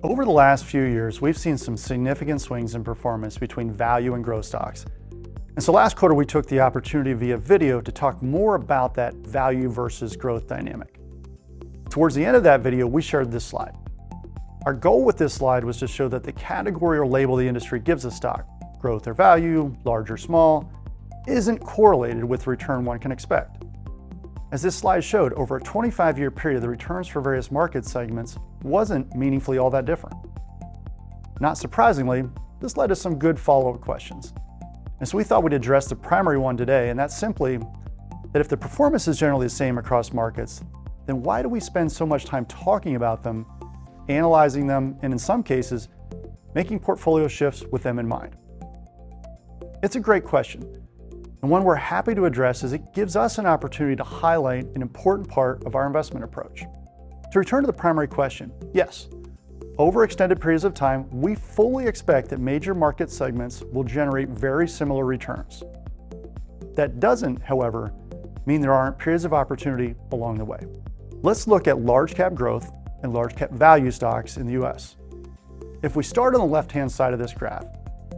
Over the last few years, we've seen some significant swings in performance between value and growth stocks. And so last quarter, we took the opportunity via video to talk more about that value versus growth dynamic. Towards the end of that video, we shared this slide. Our goal with this slide was to show that the category or label the industry gives a stock, growth or value, large or small, isn't correlated with the return one can expect. As this slide showed, over a 25-year period, the returns for various market segments wasn't meaningfully all that different. Not surprisingly, this led to some good follow-up questions. And so we thought we'd address the primary one today, and that's simply that if the performance is generally the same across markets, then why do we spend so much time talking about them, analyzing them, and in some cases, making portfolio shifts with them in mind? It's a great question, and one we're happy to address as it gives us an opportunity to highlight an important part of our investment approach. To return to the primary question, yes, over extended periods of time, we fully expect that major market segments will generate very similar returns. That doesn't, however, mean there aren't periods of opportunity along the way. Let's look at large cap growth and large cap value stocks in the US. If we start on the left-hand side of this graph,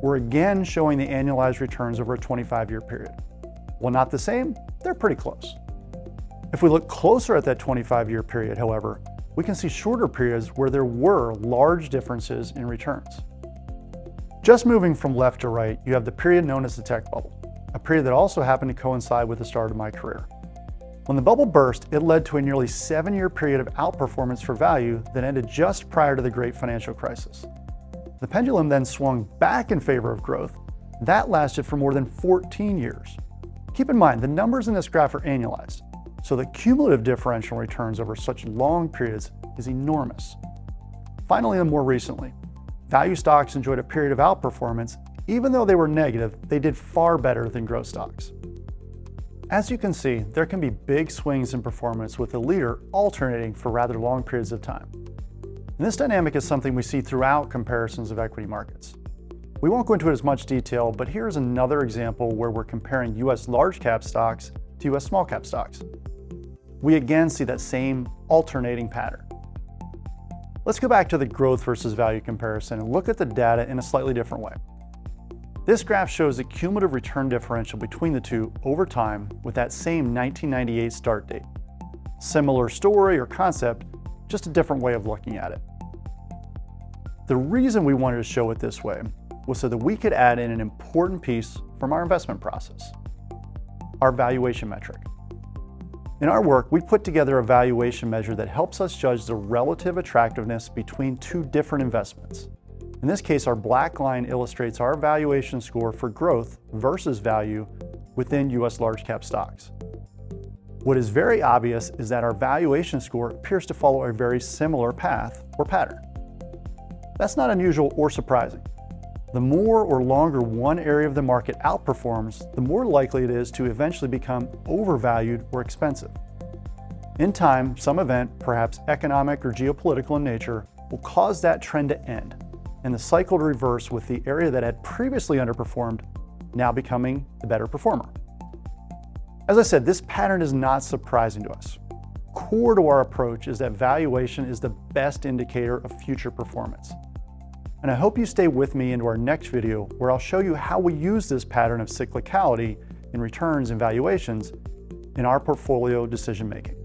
we're again showing the annualized returns over a 25-year period. While not the same, they're pretty close. If we look closer at that 25-year period, however, we can see shorter periods where there were large differences in returns. Just moving from left to right, you have the period known as the tech bubble, a period that also happened to coincide with the start of my career. When the bubble burst, it led to a nearly 7-year period of outperformance for value that ended just prior to the great financial crisis. The pendulum then swung back in favor of growth. That lasted for more than 14 years. Keep in mind, the numbers in this graph are annualized, so the cumulative differential returns over such long periods is enormous. Finally, and more recently, value stocks enjoyed a period of outperformance. Even though they were negative, they did far better than growth stocks. As you can see, there can be big swings in performance with the leader alternating for rather long periods of time. And this dynamic is something we see throughout comparisons of equity markets. We won't go into it as much detail, but here's another example where we're comparing US large cap stocks to US small cap stocks. We again see that same alternating pattern. Let's go back to the growth versus value comparison and look at the data in a slightly different way. This graph shows the cumulative return differential between the two over time with that same 1998 start date. Similar story or concept, just a different way of looking at it. The reason we wanted to show it this way was so that we could add in an important piece from our investment process, our valuation metric. In our work, we put together a valuation measure that helps us judge the relative attractiveness between two different investments. In this case, our black line illustrates our valuation score for growth versus value within US large cap stocks. What is very obvious is that our valuation score appears to follow a very similar path or pattern. That's not unusual or surprising. The more or longer one area of the market outperforms, the more likely it is to eventually become overvalued or expensive. In time, some event, perhaps economic or geopolitical in nature, will cause that trend to end and the cycle to reverse with the area that had previously underperformed now becoming the better performer. As I said, this pattern is not surprising to us. Core to our approach is that valuation is the best indicator of future performance. And I hope you stay with me into our next video where I'll show you how we use this pattern of cyclicality in returns and valuations in our portfolio decision making.